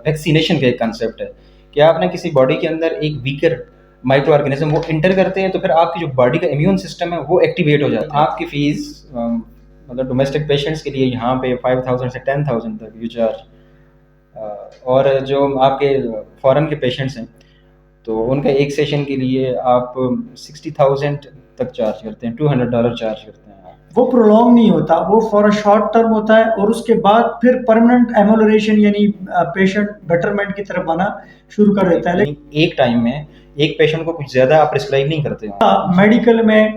Vaccination کا ایک concept ہے کہ آپ نے کسی باڈی کے اندر ایک ویکر مائکرو آرگینزم وہ انٹر کرتے ہیں تو پھر آپ کی جو باڈی کا امیون سسٹم ہے وہ ایکٹیویٹ ہو جاتا ہے. آپ کی فیس مطلب ڈومیسٹک پیشنٹس کے لیے یہاں پہ 5000 سے 10,000 تک یو چارج، اور جو آپ کے فارن کے پیشنٹس ہیں تو ان کا ایک سیشن کے لیے آپ 60,000 تک چارج کرتے ہیں، $200 چارج کرتے ہیں. وہ پرولونگ نہیں ہوتا، وہ فار اے شارٹ ٹرم ہوتا ہے، اور اس کے بعد پھر پرماننٹ ایمولوریشن یعنی پیشنٹ بیٹرمنٹ کی طرف آنا شروع کر دیتا ہے. ایک ٹائم میں ایک پیشنٹ کو کچھ زیادہ آپ پرسکرائب نہیں کرتے ہیں. میڈیکل میں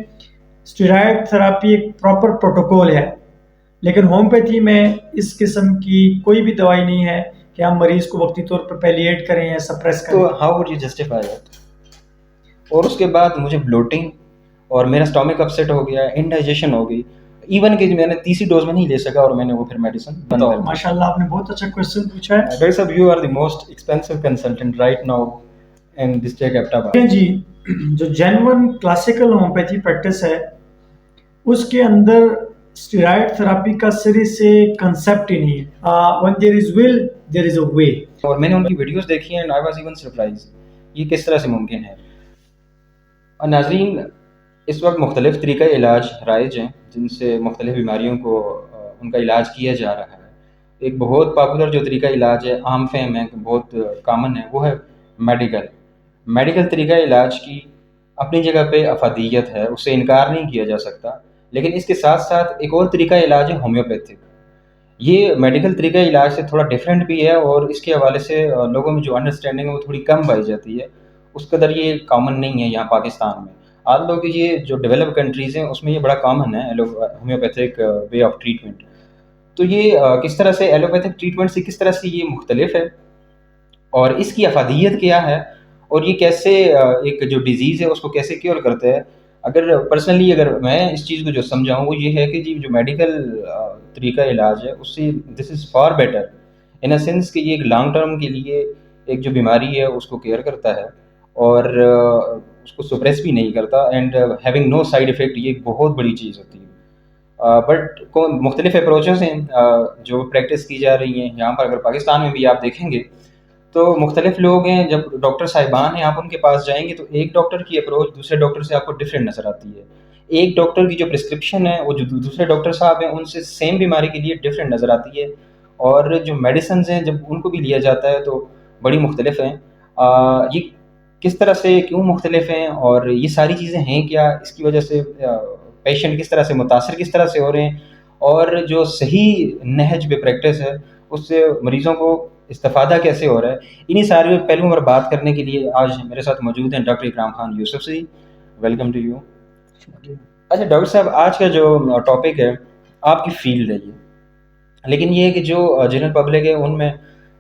اسٹیرائڈ تھراپی ایک پراپر پروٹوکول ہے، لیکن ہومیوپیتھی میں اس قسم کی کوئی بھی دوائی نہیں ہے کہ ہم مریض کو وقتی طور پر پیلیٹ کریں یا سپریس کریں. تو how would you justify that? اور اس کے بعد مجھے بلوٹنگ اور میرا اسٹامک اپسیٹ ہو گیا، انڈائجیشن ہو گئی، ایون کہ میں نے تیسری ڈوز میں نہیں لے سکا اور میں نے وہ پھر میڈیسن بند کر دی. ماشاء اللہ آپ نے بہت اچھا کوشچن پوچھا ہے. ڈاکٹر صاحب you are the most expensive consultant right now in district Abbottabad. جی، جو جینون کلاسیکل ہومیوپیتھی پریکٹس ہے اس کے اندر اسٹیرائڈ تھراپی کا سرے سے کنسیپٹ ہی نہیں ہے. when there is will there is a way. اور میں نے ان کی ویڈیوز دیکھی ہیں and I was even surprised یہ کس طرح سے ممکن ہے. ناظرین، اس وقت مختلف طریقہ علاج رائج ہیں جن سے مختلف بیماریوں کو ان کا علاج کیا جا رہا ہے. ایک بہت پاپولر جو طریقہ علاج ہے، عام فہم ہے، بہت کامن ہے، وہ ہے میڈیکل طریقہ علاج کی اپنی جگہ پہ افادیت ہے، اس سے انکار نہیں کیا جا سکتا. لیکن اس کے ساتھ ساتھ ایک اور طریقہ علاج ہے ہومیوپیتھک. یہ میڈیکل طریقہ علاج سے تھوڑا ڈفرینٹ بھی ہے اور اس کے حوالے سے لوگوں میں جو انڈرسٹینڈنگ ہے وہ تھوڑی کم پائی جاتی ہے. اس قدر یہ کامن نہیں ہے یہاں پاکستان میں. آپ لوگ یہ جو ڈیولپ کنٹریز ہیں اس میں یہ بڑا کامن ہے ہومیوپیتھک وے آف ٹریٹمنٹ. تو یہ کس طرح سے ایلوپیتھک ٹریٹمنٹ سے کس طرح سے یہ مختلف ہے اور اس کی افادیت کیا ہے اور یہ کیسے ایک جو ڈیزیز ہے اس کو کیسے کیور کرتا ہے. اگر میں اس چیز کو جو سمجھاؤں وہ یہ ہے کہ جی جو میڈیکل طریقہ علاج ہے اس سے this is far better in a sense کہ یہ ایک لانگ ٹرم کے لیے ایک جو بیماری ہے اس کو کیئر کرتا ہے اور اس کو سپریس بھی نہیں کرتا and having no side effect. یہ ایک بہت بڑی چیز ہوتی ہے. بٹ مختلف اپروچز ہیں جو پریکٹس کی جا رہی ہیں یہاں پر. اگر پاکستان میں بھی آپ دیکھیں گے تو مختلف لوگ ہیں، جب ڈاکٹر صاحبان ہیں آپ ان کے پاس جائیں گے تو ایک ڈاکٹر کی اپروچ دوسرے ڈاکٹر سے آپ کو ڈفرینٹ نظر آتی ہے. ایک ڈاکٹر کی جو پرسکرپشن ہے وہ جو دوسرے ڈاکٹر صاحب ہیں ان سے سیم بیماری کے لیے ڈفرینٹ نظر آتی ہے. اور جو میڈیسنز ہیں جب ان کو بھی لیا جاتا ہے تو بڑی مختلف ہیں. یہ کس طرح سے کیوں مختلف ہیں اور یہ ساری چیزیں ہیں کیا، اس کی وجہ سے پیشنٹ کس طرح سے متاثر کس طرح سے ہو رہے ہیں اور جو صحیح نہج پہ پریکٹس ہے اس سے مریضوں کو استفادہ کیسے ہو رہا ہے. انہی سارے پہلوؤں پر بات کرنے کے لیے آج میرے ساتھ موجود ہیں ڈاکٹر اکرام خان یوسف سے. Welcome to you. اچھا ڈاکٹر صاحب، آج کا جو ٹاپک ہے آپ کی فیلڈ ہے یہ، لیکن یہ ہے کہ جو جنرل پبلک ہے ان میں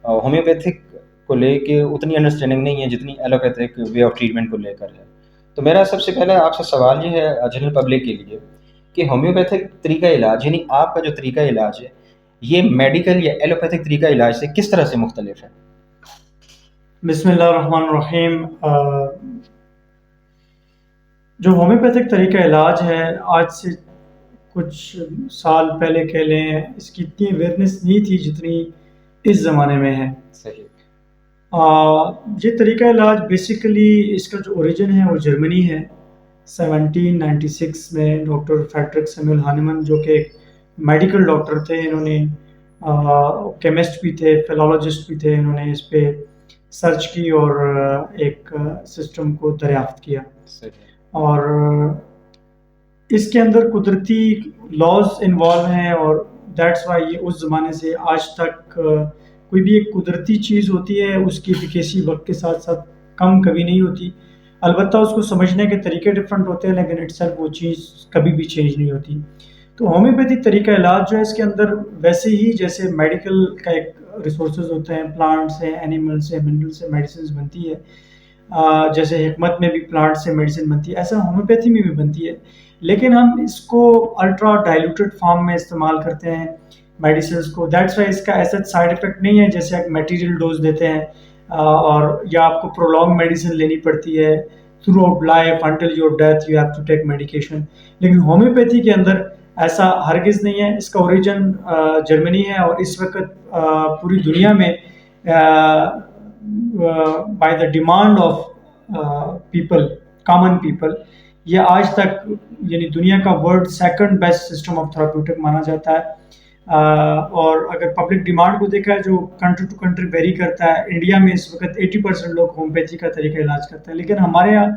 ہومیوپیتھک کو لے کے اتنی انڈرسٹینڈنگ نہیں ہے جتنی ایلوپیتھک وے آف ٹریٹمنٹ کو لے کر ہے. تو میرا سب سے پہلا آپ سے سوال یہ ہے جنرل پبلک کے لیے کہ ہومیوپیتھک طریقہ علاج یعنی آپ کا جو طریقہ علاج ہے یہ میڈیکل یا ایلوپیتھک طریقہ علاج سے کس طرح سے مختلف ہے؟ بسم اللہ الرحمن الرحیم. جو ہومیوپیتھک طریقہ علاج ہے آج سے کچھ سال پہلے کہہ لیں اس کی اتنی اویئرنیس نہیں تھی جتنی اس زمانے میں ہے. صحیح. یہ طریقہ علاج بیسیکلی اس کا جو اوریجن ہے وہ جرمنی ہے. 1796 میں ڈاکٹر فریڈرک سیموئل ہانیمن جو کہ ایک میڈیکل ڈاکٹر تھے، انہوں نے کیمسٹ بھی تھے، فلالوجسٹ بھی تھے، انہوں نے اس پہ سرچ کی اور ایک سسٹم کو دریافت کیا. اور اس کے اندر قدرتی لاز انوالو ہیں اور دیٹس وائی یہ اس زمانے سے آج تک کوئی بھی ایک قدرتی چیز ہوتی ہے اس کی ایفیکیسی وقت کے ساتھ ساتھ کم کبھی نہیں ہوتی. البتہ اس کو سمجھنے کے طریقے ڈفرینٹ ہوتے ہیں لیکن اٹ سیلف وہ چیز کبھی بھی چینج نہیں ہوتی. تو ہومیوپیتھی طریقہ علاج جو ہے اس کے اندر ویسے ہی جیسے میڈیکل کا ایک ریسورسز ہوتے ہیں، پلانٹس ہیں، اینیملس ہیں، منرلس سے میڈیسنز بنتی ہے، جیسے حکمت میں بھی پلانٹ سے میڈیسن بنتی ہے، ایسا ہومیوپیتھی میں بھی بنتی ہے. لیکن ہم اس کو الٹرا ڈائلوٹڈ فارم میں استعمال کرتے ہیں میڈیسنز کو. دیٹس وائی اس کا ایسا سائڈ افیکٹ نہیں ہے جیسے آپ میٹیریل ڈوز دیتے ہیں اور یا آپ کو پرولونگ میڈیسن لینی پڑتی ہے throughout life until your death you have to take medication. لیکن ہومیوپیتھی کے اندر ایسا ہرگز نہیں ہے. اس کا اوریجن جرمنی ہے اور اس وقت پوری دنیا میں by the demand of people, common people. یہ آج تک یعنی دنیا کا world second best system of therapeutic مانا جاتا ہے. اور اگر پبلک ڈیمانڈ کو دیکھا ہے جو کنٹری ٹو کنٹری ویری کرتا ہے، انڈیا میں اس وقت 80% لوگ ہومیوپیتھی کا طریقہ علاج کرتے ہیں، لیکن ہمارے یہاں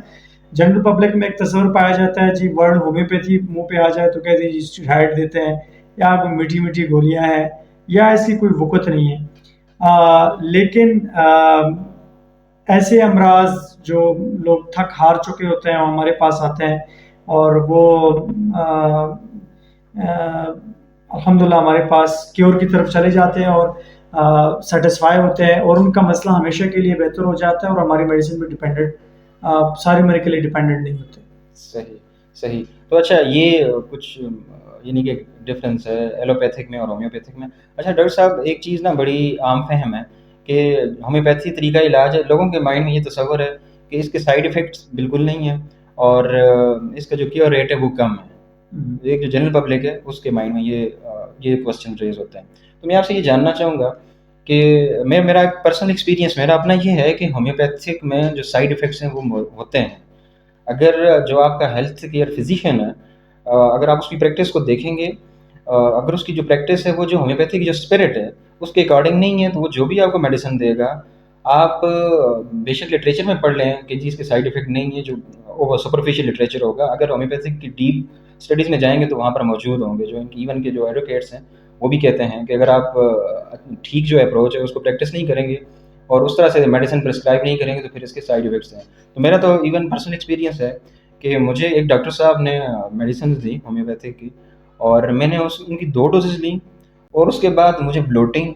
جنرل پبلک میں ایک تصور پایا جاتا ہے جی ورڈ ہومیوپیتھی منہ پہ آ جائے تو کہتے ہیں جی اسٹیرائڈ دیتے ہیں یا کوئی میٹھی میٹھی گولیاں ہیں یا ایسی کوئی وقت نہیں ہے. لیکن ایسے امراض جو لوگ تھک ہار چکے ہوتے ہیں وہ ہمارے پاس آتے ہیں اور وہ الحمدللہ ہمارے پاس کیور کی طرف چلے جاتے ہیں اور سیٹسفائی ہوتے ہیں اور ان کا مسئلہ ہمیشہ کے لیے بہتر ہو جاتا ہے اور ہماری میڈیسن پہ ڈپینڈنٹ ساری عمر کے لیے ڈپینڈنٹ نہیں ہوتے. صحیح صحیح. تو اچھا یہ کچھ یعنی کہ ڈفرینس ہے ایلوپیتھک میں اور ہومیوپیتھک میں. اچھا ڈاکٹر صاحب ایک چیز نا بڑی عام فہم ہے کہ ہومیوپیتھی طریقہ علاج ہے، لوگوں کے مائنڈ میں یہ تصور ہے کہ اس کے سائیڈ افیکٹس بالکل نہیں ہیں اور اس کا جو کیور ریٹ ہے وہ کم ہے. ایک جو جنرل پبلک ہے اس کے مائنڈ میں یہ کوسچن ریز ہوتا ہے. تو میں آپ سے یہ جاننا چاہوں گا کہ میرا ایک پرسنل ایکسپیرینس میرا اپنا یہ ہے کہ ہومیوپیتھک میں جو سائیڈ افیکٹس ہیں وہ ہوتے ہیں. اگر جو آپ کا ہیلتھ کیئر فزیشین ہے اگر آپ اس کی پریکٹس کو دیکھیں گے، اگر اس کی جو پریکٹس ہے وہ جو ہومیوپیتھی کی جو اسپرٹ ہے اس کے اکارڈنگ نہیں ہے تو وہ جو بھی آپ کو میڈیسن دے گا آپ بے شک لٹریچر میں پڑھ لیں کہ جی اس کے سائیڈ افیکٹ نہیں ہے، جو سپرفیشیل لٹریچر ہوگا. اگر ہومیوپیتھک کی ڈیپ اسٹڈیز میں جائیں گے تو وہاں پر موجود ہوں گے جو ایون کے جو ایڈوکیٹس ہیں وہ بھی کہتے ہیں کہ اگر آپ ٹھیک جو اپروچ ہے اس کو پریکٹس نہیں کریں گے اور اس طرح سے میڈیسن پرسکرائب نہیں کریں گے تو پھر اس کے سائیڈ افیکٹس ہیں. تو میرا تو ایون پرسنل ایکسپیرینس ہے کہ مجھے ایک ڈاکٹر صاحب نے میڈیسنز دی ہومیوپیتھک کی اور میں نے ان کی 2 ڈوزز لیں اور اس کے بعد مجھے بلوٹنگ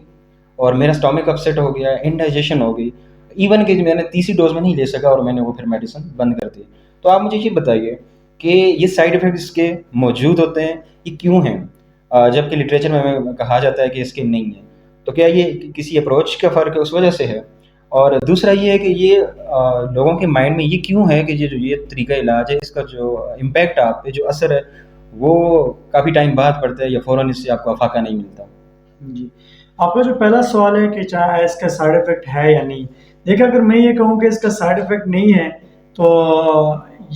اور میرا اسٹامک اپسیٹ ہو گیا، انڈائجیشن ہو گئی، ایون کہ میں نے تیسری ڈوز میں نہیں لے سکا اور میں نے وہ پھر میڈیسن بند کر دی. تو آپ مجھے یہ بتائیے کہ یہ سائیڈ افیکٹس کے موجود ہوتے ہیں یہ کیوں ہیں جبکہ لٹریچر میں کہا جاتا ہے کہ اس کے نہیں ہیں؟ تو کیا یہ کسی اپروچ کا فرق ہے اس وجہ سے ہے؟ اور دوسرا یہ ہے کہ یہ لوگوں کے مائنڈ میں یہ کیوں ہے کہ یہ طریقہ علاج ہے اس کا جو امپیکٹ آپ پہ جو اثر ہے وہ کافی ٹائم بعد پڑتا ہے یا فوراً اس سے آپ کو افاقہ نہیں ملتا؟ جی آپ کا جو پہلا سوال ہے کہ چاہے اس کا سائیڈ افیکٹ ہے یا نہیں، دیکھیں اگر میں یہ کہوں کہ اس کا سائیڈ افیکٹ نہیں ہے تو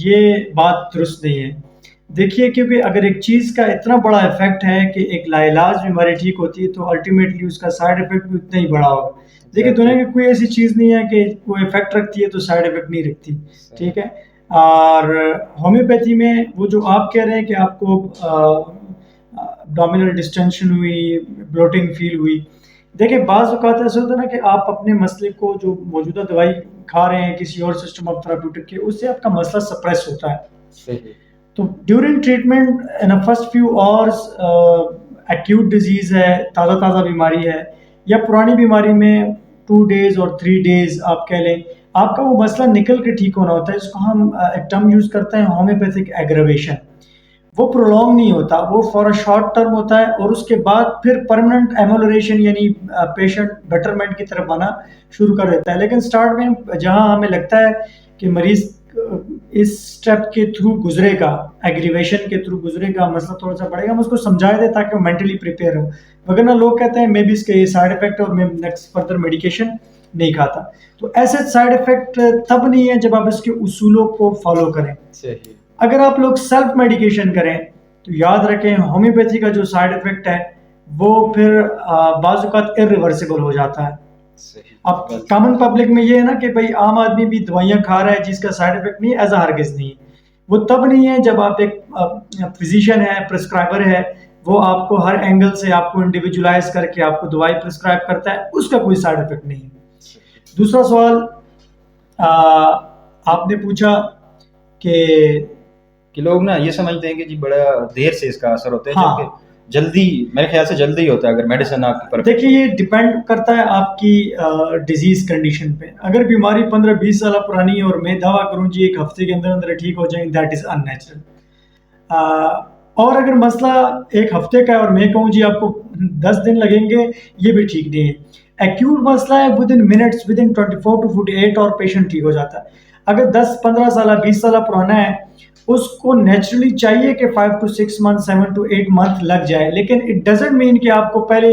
یہ بات درست نہیں ہے. دیکھیے کیونکہ اگر ایک چیز کا اتنا بڑا افیکٹ ہے کہ ایک لا علاج بیماری ٹھیک ہوتی ہے تو الٹیمیٹلی اس کا سائیڈ افیکٹ بھی اتنا ہی بڑا ہوگا. دیکھیے دنیا کی کوئی ایسی چیز نہیں ہے کہ کوئی افیکٹ رکھتی ہے تو سائیڈ افیکٹ نہیں رکھتی، ٹھیک ہے. اور ہومیوپیتھی میں وہ جو آپ کہہ رہے ہیں کہ آپ کو ڈومینل ڈسٹینشن ہوئی، بلوٹنگ فیل ہوئی، دیکھیں بعض اوقات ایسا ہوتا ہے نا کہ آپ اپنے مسئلے کو جو موجودہ دوائی کھا رہے ہیں کسی اور سسٹم آف تھراپیوٹک کے اس سے آپ کا مسئلہ سپریس ہوتا ہے. تو during treatment in first few hours acute disease ہے، تازہ بیماری ہے یا پرانی بیماری میں 2 days اور 3 days آپ کہہ لیں آپ کا وہ مسئلہ نکل کے ٹھیک ہونا ہوتا ہے. اس کو ہم ایک ٹرم یوز کرتے ہیں ہومیوپیتھک ایگریویشن. وہ پرولونگ نہیں ہوتا، وہ فار اے شارٹ ٹرم ہوتا ہے اور اس کے بعد پھر پرماننٹ ایمولوریشن یعنی پیشنٹ بیٹرمنٹ کی طرف آنا شروع کر دیتا ہے. لیکن سٹارٹ میں جہاں ہمیں لگتا ہے کہ مریض اس سٹیپ کے تھرو گزرے گا، ایگریویشن کے تھرو گزرے گا، مسئلہ تھوڑا سا بڑھے گا، ہم اس کو سمجھا دیں تاکہ وہ مینٹلی پریپیئر ہو. وگرنہ لوگ کہتے ہیں مے بی اس کے یہ سائیڈ افیکٹ اور میں نیکسٹ فردر میڈیکیشن نہیں کھاتا. تو ایسے سائیڈ افیکٹ تب نہیں ہے جب آپ اس کے اصولوں کو فالو کریں. اگر آپ لوگ سیلف میڈیکیشن کریں تو یاد رکھیں ہومیوپیتھی کا جو سائیڈ افیکٹ ہے وہ پھر بعض اوقات ارریورسیبل ہو جاتا ہے. اب کامن پبلک میں یہ ہے نا کہ بھائی عام آدمی بھی دوائیاں کھا رہا ہے جس کا سائیڈ افیکٹ نہیں، ایسا ہرگز نہیں ہے. وہ تب نہیں ہے جب آپ ایک فزیشین ہے، پرسکرائبر ہے، وہ آپ کو ہر اینگل سے آپ کو انڈیویجولائز کر کے آپ کو دوائی پرسکرائب کرتا ہے، اس کا کوئی سائیڈ افیکٹ نہیں ہے. دوسرا سوال آپ نے پوچھا کہ لوگ نا یہ سمجھتے ہیں کہ جی بڑا دیر سے اس کا اثر ہوتا ہے جبکہ جلدی، میرے خیال سے جلدی ہوتا ہے اگر میڈیسن آپ پر. دیکھیے یہ ڈیپینڈ کرتا ہے آپ کی ڈیزیز کنڈیشن پہ. اگر بیماری 15-20 سال پرانی ہے اور میں دعویٰ کروں جی ایک ہفتے کے اندر اندر ٹھیک ہو جائیں، دیٹ از ان نیچرل. اور اگر مسئلہ ایک ہفتے کا ہے اور میں کہوں جی آپ کو 10 دن لگیں گے، یہ بھی ٹھیک نہیں ہے. ایکیوٹ مسئلہ ہے with in minutes, with in 24 to 48 اور پیشنٹ ٹھیک ہو جاتا ہے. اگر 10-15 سالہ 20 سالہ پرانا ہے اس کو نیچرلی چاہیے کہ 5 to 6 months 7 to 8 months لگ جائے، لیکن اٹ ڈزنٹ مین کہ آپ کو پہلے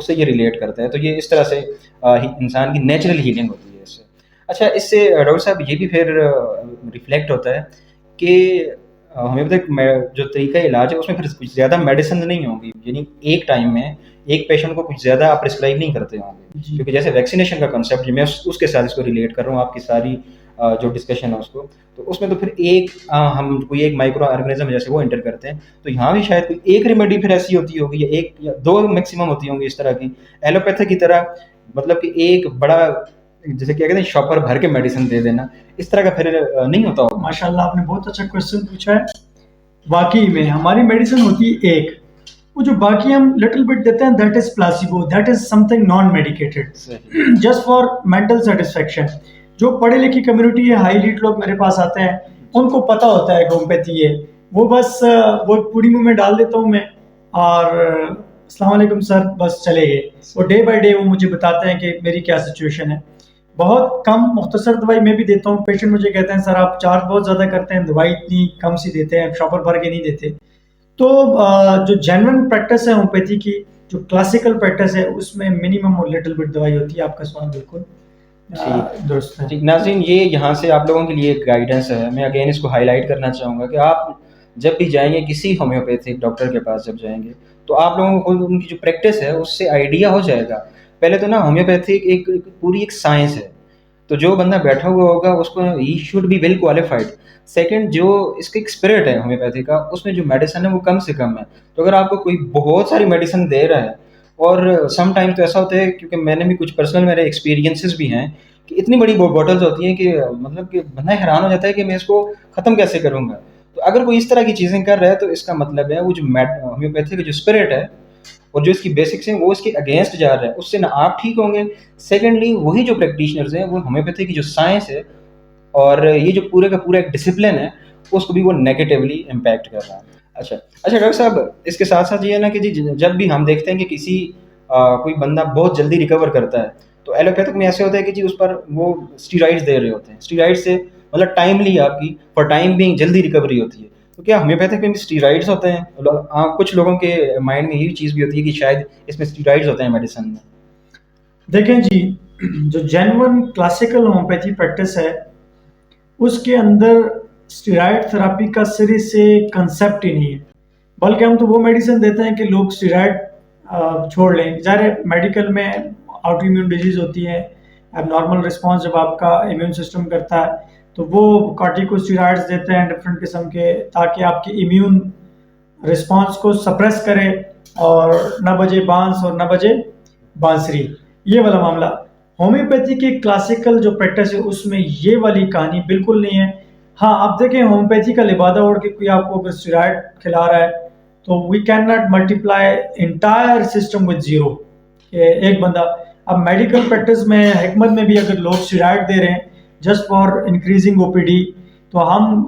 اس سے یہ ریلیٹ کرتا ہے. تو یہ اس طرح سے انسان کی نیچرل ہیلنگ ہوتی ہے اس سے. اچھا, اس سے ڈاکٹر صاحب یہ بھی پھر ریفلیکٹ ہوتا ہے کہ ہومیوپیتھک جو طریقہ علاج ہے اس میں پھر کچھ زیادہ میڈیسن نہیں ہوں گی, یعنی ایک ٹائم میں ایک پیشنٹ کو کچھ زیادہ آپ پرسکرائب نہیں کرتے ہوں گے, کیونکہ جیسے ویکسینیشن کا کنسیپٹ میں اس کے ساتھ اس کو ریلیٹ کر رہا ہوں, آپ کی ساری جو ڈسکشن ہے اس کو, تو اس میں تو پھر ایک ہم کوئی ایک مائکرو آرگنزم جیسے وہ انٹر کرتے ہیں, تو یہاں بھی شاید کوئی ایک ریمیڈی پھر ایسی ہوتی ہوگی, یا ایک یا دو میکسیمم ہوتی ہوں گی اس طرح کی ایلوپیتھی کی طرح, مطلب کہ ایک بڑا جیسے کیا کہتے ہیں شاپر بھر کے میڈیسن دے دینا, اس طرح کا پھر نہیں ہوتا ہوگا. ماشاء اللہ آپ نے بہت اچھا کوشچن پوچھا ہے. واقعی میں ہماری میڈیسن ہوتی ہے ایک, وہ جو باقی ہم لٹل بٹ دیتے ہیں that is placebo, that is something non medicated just for mental satisfaction. جو پڑھے لکھی کمیونٹی ہے, ہائی لیٹ لوگ میرے پاس آتے ہیں, ان کو پتہ ہوتا ہے کہ ہومیوپیتھی ہے, وہ بس وہ پوری منہ میں ڈال دیتا ہوں میں اور السلام علیکم سر بس چلے گئے. وہ ڈے بائی ڈے وہ مجھے بتاتے ہیں کہ میری کیا سچویشن ہے. بہت کم مختصر دوائی میں بھی دیتا ہوں. پیشنٹ مجھے کہتے ہیں سر آپ چارج بہت زیادہ کرتے ہیں, دوائی اتنی کم سی دیتے ہیں, شاپر بھر کے نہیں دیتے. تو جو جینوئن پریکٹس ہے ہومیوپیتھی کی, جو کلاسیکل پریکٹس ہے, اس میں منیمم اور لٹل بٹ دوائی ہوتی ہے. آپ کا سوال بالکل درست ہے. جی ناظرین, یہ یہاں سے آپ لوگوں کے لیے ایک گائیڈنس ہے, میں اگین اس کو ہائی لائٹ کرنا چاہوں گا کہ آپ جب بھی جائیں گے کسی ہومیوپیتھک ڈاکٹر کے پاس جب جائیں گے, تو آپ لوگوں کو ان کی جو پریکٹس ہے اس سے آئیڈیا ہو جائے گا. پہلے تو نا ہومیوپیتھک ایک پوری ایک سائنس ہے, تو جو بندہ بیٹھا ہوا ہوگا اس کو ہی should be well qualified. Second, جو اس کا ایک اسپرٹ ہے ہومیوپیتھی کا, اس میں جو میڈیسن ہے وہ کم سے کم ہے. تو اگر آپ کو کوئی بہت ساری میڈیسن دے رہا ہے, اور سم ٹائم تو ایسا ہوتا ہے, کیونکہ میں نے بھی کچھ پرسنل میرے ایکسپیرینسز بھی ہیں, کہ اتنی بڑی بوٹلز ہوتی ہیں کہ مطلب کہ بندہ حیران ہو جاتا ہے کہ میں اس کو ختم کیسے کروں گا. تو اگر کوئی اس طرح کی چیزیں کر رہا ہے, تو اس کا مطلب ہے وہ جو ہومیوپیتھی کا جو اسپرٹ ہے اور جو اس کی بیسکس ہیں وہ اس کے اگینسٹ جا رہا ہے, اس سے نہ آپ ٹھیک ہوں گے. سیکنڈلی, وہی جو پریکٹیشنرز ہیں وہ ہومیوپیتھی کی جو سائنس ہے اور یہ جو پورے کا پورا ایک ڈسپلن ہے, اس کو بھی وہ نیگیٹیولی امپیکٹ کر رہا ہے. اچھا ڈاکٹر صاحب, اس کے ساتھ ساتھ یہ ہے نا کہ جی جب بھی ہم دیکھتے ہیں کہ کسی کوئی بندہ بہت جلدی ریکور کرتا ہے, تو ایلوپیتھک میں ایسے ہوتا ہے کہ جی اس پر وہ اسٹیرائڈس دے رہے ہوتے ہیں. اسٹیرائڈ سے مطلب ٹائملی آپ کی فار ٹائم بینگ جلدی ریکوری ہوتی ہے. تو کیا ہومیوپیتھک میں بھی اسٹیرائڈس ہوتے ہیں؟ کچھ لوگوں کے مائنڈ میں یہی چیز بھی ہوتی ہے کہ شاید اس میں اسٹیرائڈس ہوتے ہیں میڈیسن میں. دیکھیں جی, جو جینوئن کلاسیکل ہومیوپیتھی پریکٹس ہے اس کے اندر اسٹیرائڈ تھراپی کا سرے سے کنسیپٹ ہی نہیں ہے, بلکہ ہم تو وہ میڈیسن دیتے ہیں کہ لوگ اسٹیرائڈ چھوڑ لیں. ظاہر میڈیکل میں آٹو امیون ڈیزیز ہوتی ہے, اب نارمل رسپانس جب آپ کا امیون سسٹم کرتا ہے تو وہ کارٹیکوسٹیرائڈز دیتے ہیں ڈفرینٹ قسم کے, تاکہ آپ کی امیون رسپانس کو سپریس کرے اور نہ بجے بانس اور نہ بجے بانسری, یہ والا معاملہ. ہومیوپیتھی کی کلاسیکل جو پریکٹس ہے اس میں یہ والی کہانی بالکل نہیں ہے. ہاں آپ دیکھیں, ہومیوپیتھی کا لبادہ اوڑھ کے کوئی آپ کو اگر اسٹیرائڈ کھلا رہا ہے تو we can not multiply entire system with zero, کہ ایک بندہ. اب میڈیکل پریکٹس میں حکمت میں بھی اگر لوگ اسٹیرائڈ دے رہے ہیں just for increasing O P D, تو ہم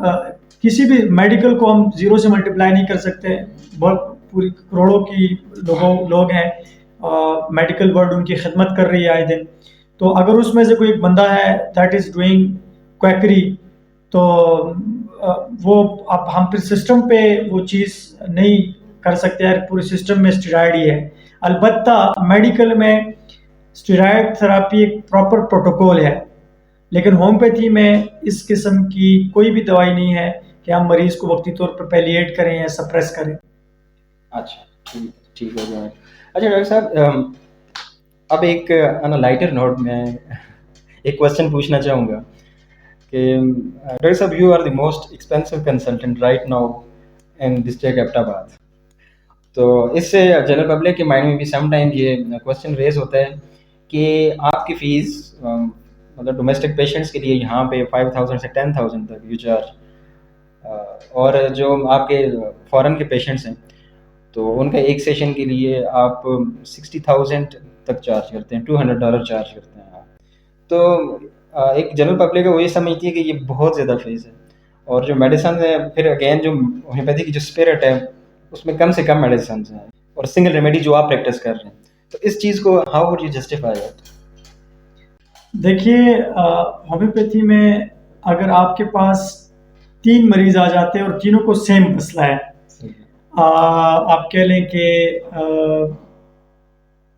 کسی بھی میڈیکل کو ہم زیرو سے ملٹیپلائی نہیں کر سکتے. بہت پوری کروڑوں کی لوگ ہیں, میڈیکل ورلڈ ان کی خدمت کر رہی ہے آئے دن. تو اگر اس میں سے کوئی ایک بندہ ہے دیٹ از ڈوئنگ کویکری, تو وہ اب ہم پھر سسٹم پہ وہ چیز نہیں کر سکتے ہیں, پورے سسٹم میں اسٹیرائڈ ہی ہے. البتہ میڈیکل میں اسٹیرائڈ تھراپی ایک پراپر پروٹوکول ہے, لیکن ہومیوپیتھی میں اس قسم کی کوئی بھی دوائی نہیں ہے کہ ہم مریض کو وقتی طور پر پیلیٹ کریں یا سپریس کریں. اچھا ٹھیک ہو گیا. اچھا ڈاکٹر صاحب, اب ایک آن لائٹر نوٹ میں ایک کوشچن پوچھنا چاہوں گا کہ ڈاکٹر صاحب, you are the most expensive consultant right now in district Abbottabad. تو اس سے جنرل پبلک کے مائنڈ میں بھی سم ٹائم یہ کوشچن ریز ہوتا ہے کہ آپ کی فیس مطلب ڈومیسٹک پیشنٹس کے لیے یہاں پہ 5,000 سے 10,000 تک یو چارج, اور جو آپ کے فارن کے پیشنٹس ہیں تو ان کا ایک سیشن کے لیے آپ 60,000 تک چارج کرتے ہیں, $200 چارج کرتے ہیں آپ. تو ایک جنرل پبلک ہے وہ یہ سمجھتی ہے کہ یہ بہت زیادہ فیس ہے, اور جو میڈیسن ہے پھر اگین جو ہومیوپیتھی کی جو اسپرٹ ہے اس میں کم سے کم میڈیسنس ہیں اور سنگل ریمیڈی جو آپ پریکٹس کر رہے ہیں. تو اس چیز کو how would you justify it? دیکھیے, ہومیوپیتھی میں اگر آپ کے پاس 3 مریض آ جاتے ہیں اور تینوں کو سیم مسئلہ ہے, آپ کہہ لیں کہ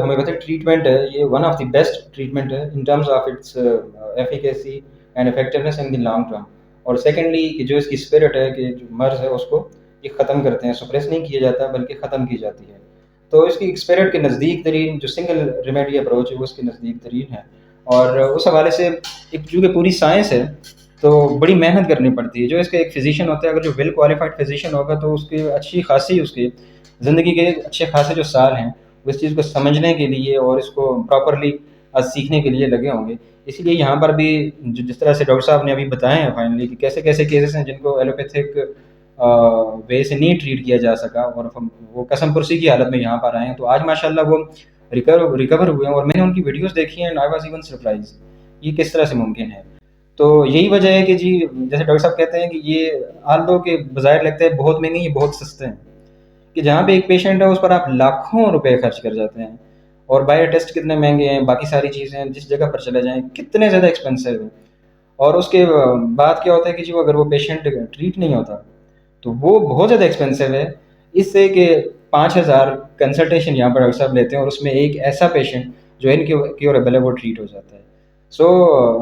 ہومیوپیتھک ٹریٹمنٹ ہے یہ one of the best treatment ہے in terms of its efficacy and effectiveness in the long term. اور سیکنڈلی کہ جو اس کی اسپرٹ ہے کہ جو مرض ہے اس کو یہ ختم کرتے ہیں, سپریس نہیں کیا جاتا بلکہ ختم کی جاتی ہے. تو اس کی اسپرٹ کے نزدیک ترین جو سنگل ریمیڈی اپروچ ہے وہ اس کے نزدیک ترین ہے. اور اس حوالے سے ایک چونکہ پوری سائنس ہے تو بڑی محنت کرنی پڑتی ہے. جو اس کا ایک فزیشین ہوتا ہے, اگر جو ویل کوالیفائڈ فزیشین ہوگا تو اس کی اچھی خاصی اس کی زندگی کے اچھے خاصے جو سال ہیں وہ اس چیز کو سمجھنے کے لیے اور اس کو پراپرلی سیکھنے کے لیے لگے ہوں گے. اسی لیے یہاں پر بھی جس طرح سے ڈاکٹر صاحب نے ابھی بتائے ہیں فائنلی کہ کیسے کیسے کیسز ہیں جن کو ایلوپیتھک وے سے نہیں ٹریٹ کیا جا سکا اور وہ قسم پرسی کی حالت میں یہاں پر آئے ہیں, تو آج ماشاء اللہ وہ ریکور ہوئے ہیں. اور میں نے ان کی ویڈیوز دیکھی ہیں, آئی واز ایون سرپرائز یہ کس طرح سے ممکن ہے. تو یہی وجہ ہے کہ جی جیسے ڈاکٹر صاحب کہتے ہیں کہ یہ آلدو کے بظاہر لگتا ہے بہت مہنگے, یہ بہت سستے ہیں. کہ جہاں پہ ایک پیشنٹ ہے اس پر آپ لاکھوں روپے خرچ کر جاتے ہیں, اور بائی ٹیسٹ کتنے مہنگے ہیں, باقی ساری چیزیں جس جگہ پر چلے جائیں کتنے زیادہ ایکسپینسو ہیں. اور اس کے بعد کیا ہوتا ہے کہ جی اگر وہ پیشنٹ ٹریٹ نہیں ہوتا تو وہ بہت زیادہ ایکسپینسو ہے. اس سے کہ 5,000 کنسلٹیشن یہاں پر ڈاکٹر صاحب لیتے ہیں اور اس میں ایک ایسا پیشنٹ جو انکیوریبل ہے وہ ٹریٹ ہو جاتا ہے. سو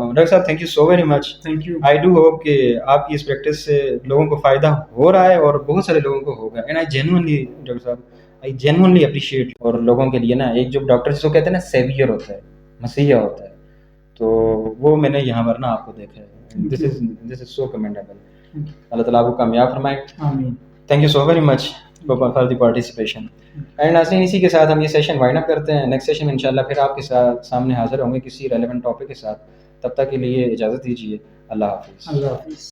ڈاکٹر صاحب thank you so very much. Thank you. I do hope کہ آپ کی اس پریکٹس سے لوگوں کو فائدہ ہو رہا ہے اور بہت سارے لوگوں کو ہوگا. اینڈ آئی جینوئنلی ڈاکٹر صاحب آئی جینوئنلی اپریشیٹ. اور لوگوں کے لیے نا ایک جو ڈاکٹر جس کو کہتے ہیں نا سیویئر ہوتا ہے, مسیحا ہوتا ہے, تو وہ میں نے یہاں پر نا آپ کو دیکھا ہے. دس از سو کمینڈیبل. اللہ تعالیٰ آپ کو کامیاب فرمائے. آمین. Thank you so very much for the participation. And ناظرین اسی کے ساتھ ہم یہ سیشن وائنڈ اپ کرتے ہیں. نیکسٹ سیشن میں انشاءاللہ پھر آپ کے سامنے حاضر ہوں گے کسی ریلیونٹ ٹاپک کے ساتھ. تب تک کے لیے اجازت دیجیے. اللہ حافظ. اللہ حافظ.